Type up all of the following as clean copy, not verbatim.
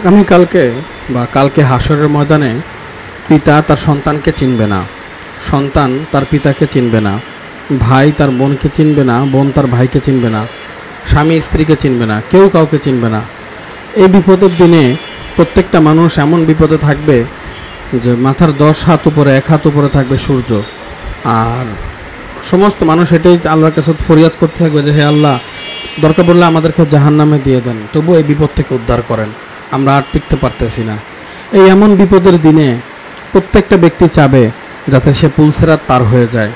আগামীকালকে বা কালকে হাসরের ময়দানে পিতা তার সন্তানকে চিনবে না, সন্তান তার পিতাকে চিনবে না, ভাই তার বোনকে চিনবে না, বোন তার ভাইকে চিনবে না, স্বামী স্ত্রীকে চিনবে না, কেউ কাউকে চিনবে না। এই বিপদের দিনে প্রত্যেকটা মানুষ এমন বিপদে থাকবে যে মাথার 10 হাত উপরে 1 হাত উপরে থাকবে সূর্য। আর সমস্ত মানুষ এটাই আল্লাহর কাছে ফরিয়াদ করতে থাকবে যে হে আল্লাহ, দরকার পড়লে আমাদেরকে জাহান্নামে দিয়ে দেন, তবু এই বিপদ থেকে উদ্ধার করেন, আমরা আর টিকতে পারতেছি না। এই এমন বিপদের দিনে প্রত্যেকটা ব্যক্তি চাবে যাতে সে পুলসিরাত পার হয়ে যায়।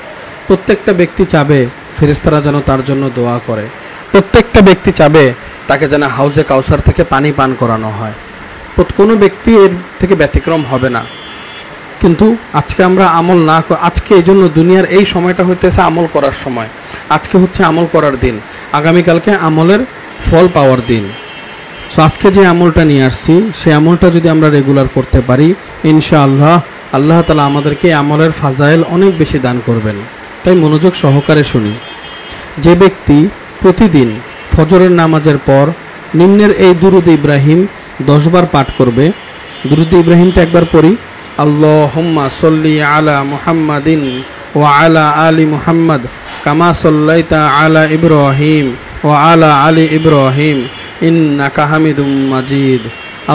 প্রত্যেকটা ব্যক্তি চাবে ফেরেশতারা যেন তার জন্য দোয়া করে। প্রত্যেকটা ব্যক্তি চাবে তাকে যেন হাউজে কাউসার থেকে পানি পান করানো হয়। কোনো ব্যক্তি এর থেকে ব্যতিক্রম হবে না। কিন্তু আজকে আমরা আমল না, আজকে এই জন্য দুনিয়ার এই সময়টা হইতেছে আমল করার সময়। আজকে হচ্ছে আমল করার দিন, আগামীকালকে আমলের ফল পাওয়ার দিন। সো আজকে যে আমলটা নিয়ে আসছি সেই আমলটা যদি আমরা রেগুলার করতে পারি, ইনশাআল্লাহ আল্লাহ তাআলা আমাদেরকে আমলের ফাজাইল অনেক বেশি দান করবেন। তাই মনোযোগ সহকারে শুনি। যে ব্যক্তি প্রতিদিন ফজরের নামাজের পর নিম্নের এই দুরুদ ইব্রাহিম 10 বার পাঠ করবে। দুরুদ ইব্রাহিমটা একবার পড়ি। আল্লাহুম্মা সাল্লি আলা মুহাম্মাদিন ওয়া আলা আলি মুহাম্মাদ কামা সাল্লাইতা আলা ইব্রাহিম ওয়া আলা আলি ইব্রাহিম ইন্নাকা হামিদুম মাজিদ।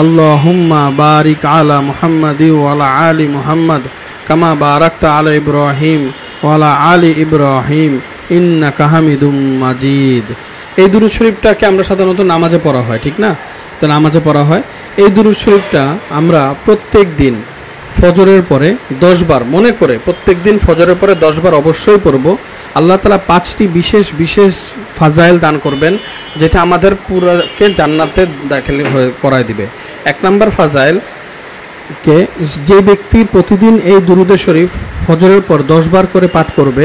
আল্লাহুম্মা বারিক আলা মুহাম্মাদি ওয়া আলা আলি মুহাম্মাদ কামা বারাকতা আলা ইব্রাহিম ওয়া আলা আলি ইব্রাহিম ইন্নাকা হামিদুম মাজিদ। এই দুরূদ শরীফটাকে আমরা সাধারণত নামাজে পড়া হয়, ঠিক না? তো নামাজে পড়া হয়। এই দুরূদ শরীফটা আমরা প্রত্যেক দিন ফজরের পরে 10 বার মনে করে প্রত্যেক দিন ফজরের পরে 10 বার অবশ্যই পড়ব। আল্লাহ তাআলা 5টি বিশেষ বিশেষ ফাজাইল দান করবেন, যেটা আমাদের পুরাকে জান্নাতে দাখিল করায় দিবে। 1 নম্বর ফাজাইল কে যে ব্যক্তি প্রতিদিন এই দুরূদে শরীফ ফজরের পর 10 বার করে পাঠ করবে,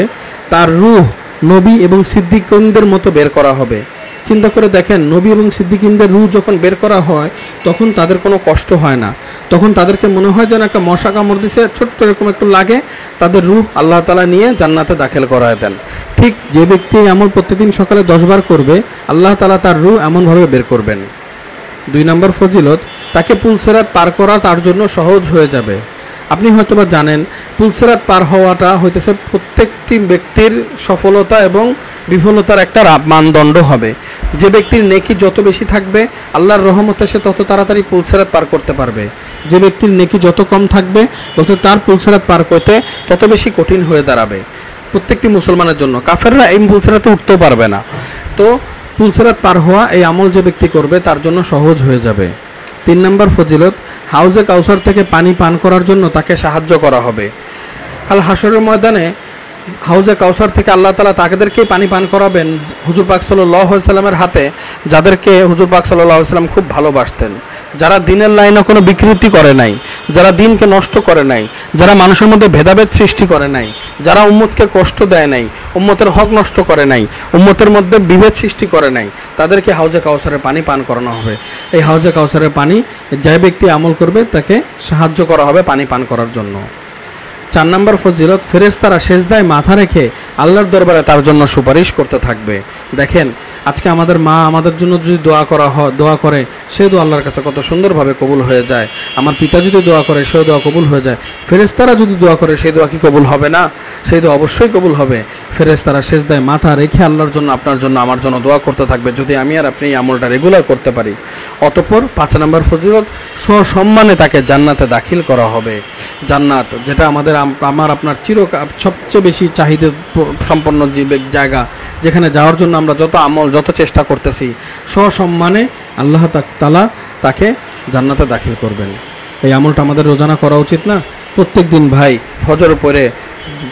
তার রূহ নবী এবং সিদ্দিকীনদের মতো বের করা হবে। চিন্তা করে দেখেন, নবী এবং সিদ্দিকীনদের রূহ যখন বের করা হয় তখন তাদের কোনো কষ্ট হয় না, তখন তাদেরকে মনে হয় যেন একটা মশা কামড় দিছে, ছোট্ট এরকম একটু লাগে, তাদের রূহ আল্লাহ তাআলা নিয়ে জান্নাতে দাখিল করায় দেন। ঠিক যে ব্যক্তি আমল প্রতিদিন সকালে 10 বার করবে, আল্লাহ তাআলা তার রূহ এমনভাবে বের করবেন। 2 নম্বর ফজিলত, তাকে পুলসিরাত পার করা তার জন্য সহজ হয়ে যাবে। আপনি হয়তোবা জানেন পুলসিরাত পার হওয়াটা হইতেছে প্রত্যেকটি ব্যক্তির সফলতা এবং বিফলতার একটা মানদণ্ড হবে। যে ব্যক্তির নেকি যত বেশি থাকবে আল্লাহর রহমতে সে তত তাড়াতাড়ি পুলসিরাত পার করতে পারবে। যে ব্যক্তির নেকি যত কম থাকবে তত তার পুলসিরাত পার করতে তত বেশি কঠিন হয়ে দাঁড়াবে প্রত্যেকটি মুসলমানের জন্য। কাফেররা এই পুলসিরাতে উঠতেও পারবে না। তো পুলসিরাত পার হওয়া এই আমল যে ব্যক্তি করবে তার জন্য সহজ হয়ে যাবে। 3 নম্বর ফজিলত, হাউজে কাউসার থেকে পানি পান করার জন্য তাকে সাহায্য করা হবে। আল হাসরের ময়দানে হাউজে কাউসার থেকে আল্লাহ তাআলা তাদেরকেই পানি পান করাবেন হুজুর পাক সাল্লাল্লাহু আলাইহি সাল্লামের হাতে, যাদেরকে হুজুর পাক সাল্লাল্লাহু আলাইহি সাল্লাম খুব ভালোবাসতেন, যারা দিনের লাইনে কোনো বিকৃতি করে নাই, যারা দিনকে নষ্ট করে নাই, যারা মানুষের মধ্যে ভেদাভেদ সৃষ্টি করে নাই, যারা উম্মতকে কষ্ট দেয় নাই, উম্মতের হক নষ্ট করে নাই, উম্মতের মধ্যে বিভেদ সৃষ্টি করে নাই, তাদেরকে হাউজে কাউসারের পানি পান করানো হবে। এই হাউজে কাউসারের পানি যে ব্যক্তি আমল করবে তাকে সাহায্য করা হবে পানি পান করার জন্য। 4 নম্বর ফজিলত, ফেরেশতারা সেজদায় মাথা রেখে আল্লাহর দরবারে তার জন্য সুপারিশ করতে থাকবে। দেখেন, আজকে আমাদের মা আমাদের জন্য যদি দোয়া করে সেই দোয়া আল্লাহর কাছে কত সুন্দরভাবে কবুল হয়ে যায়। আমার পিতা যদি দোয়া করে সেই দোয়া কবুল হয়ে যায়। ফেরেশতারা যদি দোয়া করে সেই দোয়া কি কবুল হবে না? সেই দোয়া অবশ্যই কবুল হবে। ফেরেশতারা সেজদায় মাথা রেখে আল্লাহর জন্য, আপনার জন্য, আমার জন্য দোয়া করতে থাকবে, যদি আমি আর আপনি এই আমলটা রেগুলার করতে পারি। অতঃপর 5 নম্বর ফজিলত, সসম্মানে তাকে জান্নাতে দাখিল করা হবে। জান্নাত যেটা আমার আপনার সবচেয়ে বেশি চাহিদা সম্পন্ন জায়গা, যেখানে যাওয়ার জন্য আমরা যত আমল যত চেষ্টা করতেছি, সসম্মানে আল্লাহ তাআলা তাকে জান্নাতে দাখিল করবেন। এই আমলটা আমাদের রোজানা করা উচিত না? প্রত্যেক দিন ভাই ফজর পরে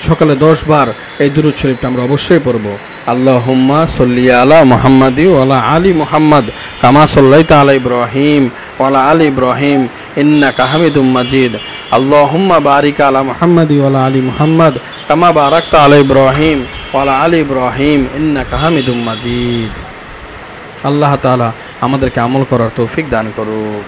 সকালে 10 বার এই দুরূদ শরীফটা আমরা অবশ্যই পড়ব। আল্লাহুম্মা সাল্লি আলা মুহাম্মাদি ওয়া আলা আলি মুহাম্মাদ কামা সাল্লাইতা আলা ইব্রাহিম ওয়া আলা আলি ইব্রাহিম ইন্নাকা হামিদুম মাজিদ। আল্লাহুম্মা বারিক আলা মুহাম্মাদি ওয়া আলা আলি মুহাম্মাদ কামা বারাকতা আলা ইব্রাহিম ওয়া আলা আলি ইব্রাহিম ইন্নাকা হামিদুম মাজিদ। আল্লাহ তাআলা আমাদেরকে আমল করার তৌফিক দান করুক।